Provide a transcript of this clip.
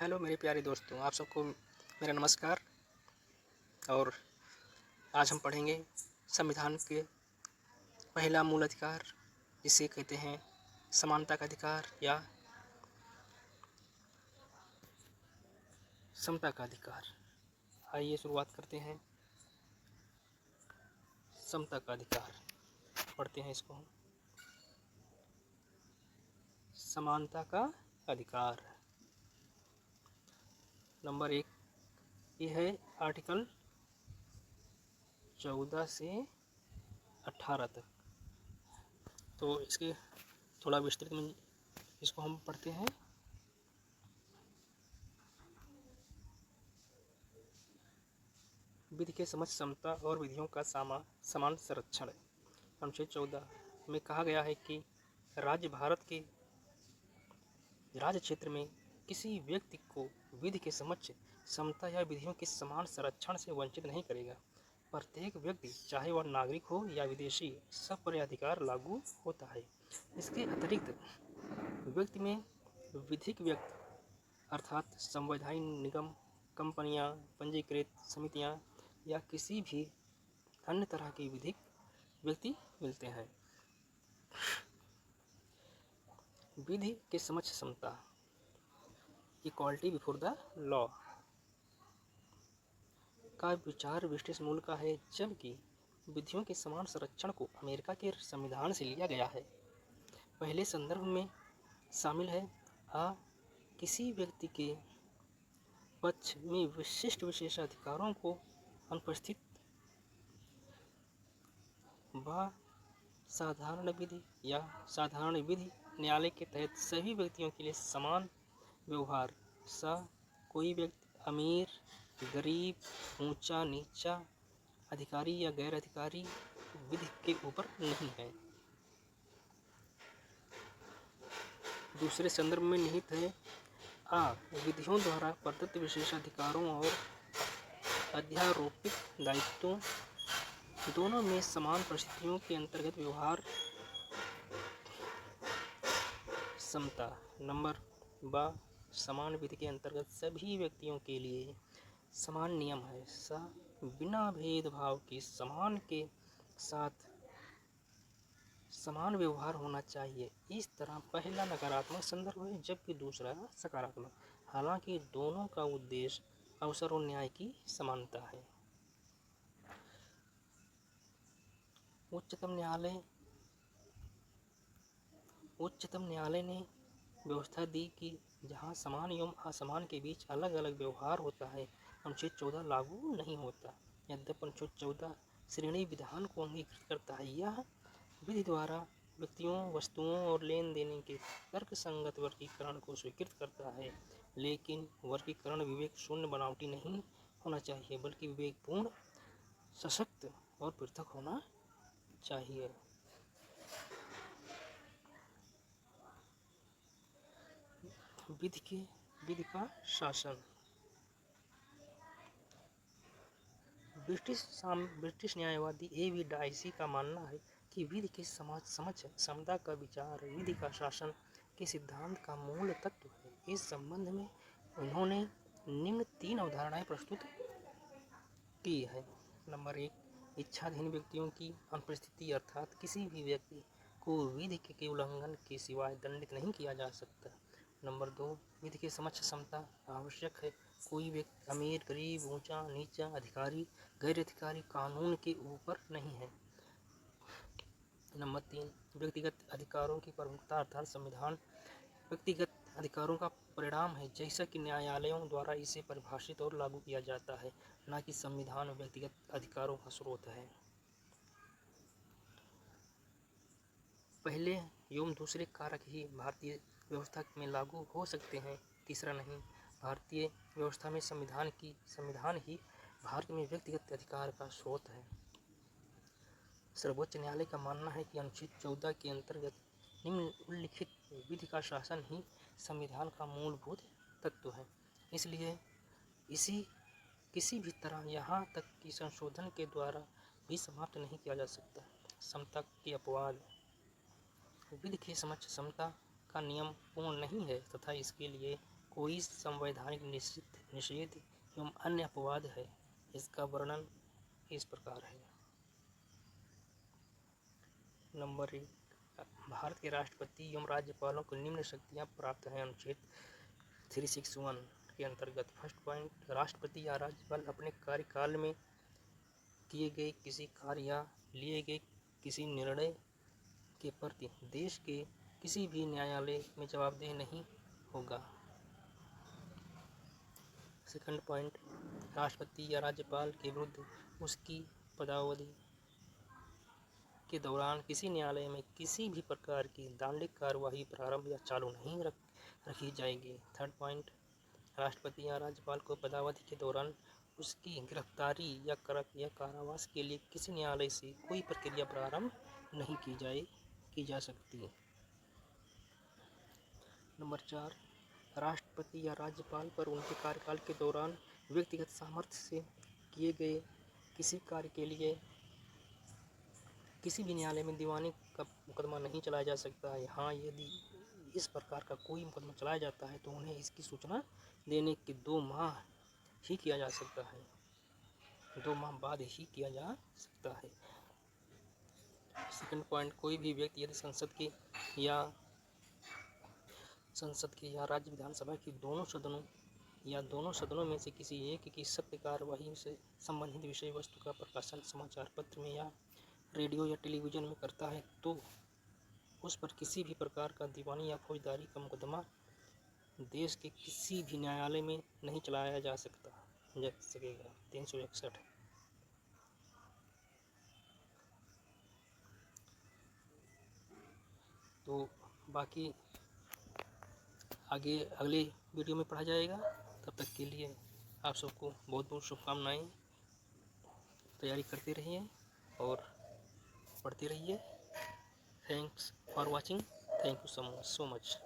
Hello मेरे प्यारे दोस्तों, आप सबको मेरा नमस्कार। और आज हम पढ़ेंगे संविधान के पहला मूल अधिकार, जिसे कहते हैं समानता का अधिकार या समता का अधिकार। आइए शुरुआत करते हैं। समता का अधिकार पढ़ते हैं इसको हम। समानता का अधिकार नंबर 1 ये है आर्टिकल 14 से 18 तक। तो इसके थोड़ा विस्तृत में इसको हम पढ़ते हैं। विधि के समक्ष समता और विधियों का समान संरक्षण। अनुच्छेद 14 में कहा गया है कि राज्य भारत के राज्य क्षेत्र में किसी व्यक्ति को विधि के समक्ष समता या विधियों के समान संरक्षण से वंचित नहीं करेगा। प्रत्येक व्यक्ति, चाहे वह नागरिक हो या विदेशी, सब पर यह अधिकार लागू होता है। इसके अतिरिक्त व्यक्ति में विधिक व्यक्ति अर्थात संवैधानिक निगम, कंपनियां, पंजीकृत समितियां या किसी भी अन्य तरह के विधिक व्यक्ति मिलते हैं। विधि के समक्ष समता, इक्वालिटी बिफोर द लॉ का विचार ब्रिटिश मूल का है, जबकि विधियों के समान संरक्षण को अमेरिका के संविधान से लिया गया है। पहले संदर्भ में शामिल है किसी व्यक्ति के पक्ष में विशिष्ट विशेषाधिकारों को अनुपस्थित व साधारण विधि या साधारण विधि न्यायालय के तहत सभी व्यक्तियों के लिए समान व्यवहार। कोई व्यक्ति अमीर, गरीब, ऊंचा नीचा, अधिकारी या गैर अधिकारी विधि के ऊपर नहीं है। दूसरे संदर्भ में निहित है विधियों द्वारा प्रदत्त विशेषाधिकारों और अध्यारोपित दायित्वों दोनों में समान परिस्थितियों के अंतर्गत व्यवहार समता। नंबर 2 समान विधि के अंतर्गत सभी व्यक्तियों के लिए समान नियम है। बिना भेदभाव के समान के साथ समान व्यवहार होना चाहिए। इस तरह पहला नकारात्मक संदर्भ है, जबकि दूसरा सकारात्मक। हालांकि दोनों का उद्देश्य अवसर और न्याय की समानता है। उच्चतम न्यायालय ने व्यवस्था दी कि जहां समान एवं असमान के बीच अलग अलग व्यवहार होता है, अनुच्छेद 14 लागू नहीं होता। यद्यपि अनुच्छेद 14 श्रेणी विधान को अंगीकृत करता है। यह विधि द्वारा व्यक्तियों, वस्तुओं और लेन देन के तर्कसंगत वर्गीकरण को स्वीकृत करता है, लेकिन वर्गीकरण विवेक शून्य बनावटी नहीं होना चाहिए, बल्कि विवेकपूर्ण, सशक्त और पृथक होना चाहिए। विधि का शासन। British न्यायवादी A.V. डाइसी का मानना है कि विधि के समक्ष समता का विचार विधि का शासन के सिद्धांत का मूल तत्व है। इस संबंध में उन्होंने निम्न 3 अवधारणाएं प्रस्तुत की है। नंबर 1 इच्छाधीन व्यक्तियों की अनुपस्थिति, अर्थात किसी भी व्यक्ति को विधि के उल्लंघन के सिवाय दंडित नहीं किया जा सकता। नंबर 2 विधि के समक्ष समता आवश्यक है। कोई व्यक्ति अमीर, गरीब, ऊंचा नीचा, अधिकारी, गैर अधिकारी कानून के ऊपर नहीं है। नंबर 3 व्यक्तिगत अधिकारों की प्रमुखता, अर्थात संविधान व्यक्तिगत अधिकारों का परिणाम है, जैसा कि न्यायालयों द्वारा इसे परिभाषित और लागू किया जाता है, न कि संविधान व्यक्तिगत अधिकारों का स्रोत है। पहले एवं दूसरे कारक ही भारतीय व्यवस्था में लागू हो सकते हैं, तीसरा नहीं। भारतीय व्यवस्था में संविधान ही भारत में व्यक्तिगत अधिकार का स्रोत है। सर्वोच्च न्यायालय का मानना है कि अनुच्छेद 14 के अंतर्गत निम्नलिखित विधि का शासन ही संविधान का मूलभूत तत्व है, इसलिए किसी भी तरह यहाँ तक कि संशोधन के द्वारा भी समाप्त नहीं किया जा सकता। समता के अपवाद। विधि के समक्ष समता का नियम पूर्ण नहीं है तथा इसके लिए कोई संवैधानिक निषेध एवं अन्य अपवाद है। इसका वर्णन इस प्रकार है। नंबर 1, भारत के राष्ट्रपति एवं राज्यपालों को निम्न शक्तियाँ प्राप्त हैं। अनुच्छेद 361 के अंतर्गत। फर्स्ट पॉइंट, राष्ट्रपति या राज्यपाल अपने कार्यकाल में किए गए किसी कार्य या लिए गए किसी निर्णय के प्रति देश के किसी भी न्यायालय में जवाबदेह नहीं होगा। सेकंड पॉइंट, राष्ट्रपति या राज्यपाल के विरुद्ध उसकी पदावधि के दौरान किसी न्यायालय में किसी भी प्रकार की दंडिक कार्यवाही प्रारंभ या चालू नहीं रखी जाएगी। थर्ड पॉइंट, राष्ट्रपति या राज्यपाल को पदावधि के दौरान उसकी गिरफ्तारी या कारावास के लिए किसी न्यायालय से कोई प्रक्रिया प्रारंभ नहीं की जा सकती। नंबर 4, राष्ट्रपति या राज्यपाल पर उनके कार्यकाल के दौरान व्यक्तिगत सामर्थ्य से किए गए किसी कार्य के लिए किसी भी न्यायालय में दीवानी का मुकदमा नहीं चलाया जा सकता है। हाँ, यदि इस प्रकार का कोई मुकदमा चलाया जाता है तो उन्हें इसकी सूचना देने के 2 माह ही किया जा सकता है, 2 माह बाद ही किया जा सकता है। सेकंड पॉइंट, कोई भी व्यक्ति यदि संसद के या राज्य विधानसभा की दोनों सदनों में से किसी एक की सत्य कार्यवाही से संबंधित विषय वस्तु का प्रकाशन समाचार पत्र में या रेडियो या टेलीविजन में करता है तो उस पर किसी भी प्रकार का दीवानी या फौजदारी का मुकदमा देश के किसी भी न्यायालय में नहीं चलाया जा सकेगा। 361। तो बाकी आगे अगले वीडियो में पढ़ा जाएगा। तब तक के लिए आप सबको बहुत बहुत शुभकामनाएं। तैयारी करते रहिए और पढ़ते रहिए। Thanks for watching. Thank you so much.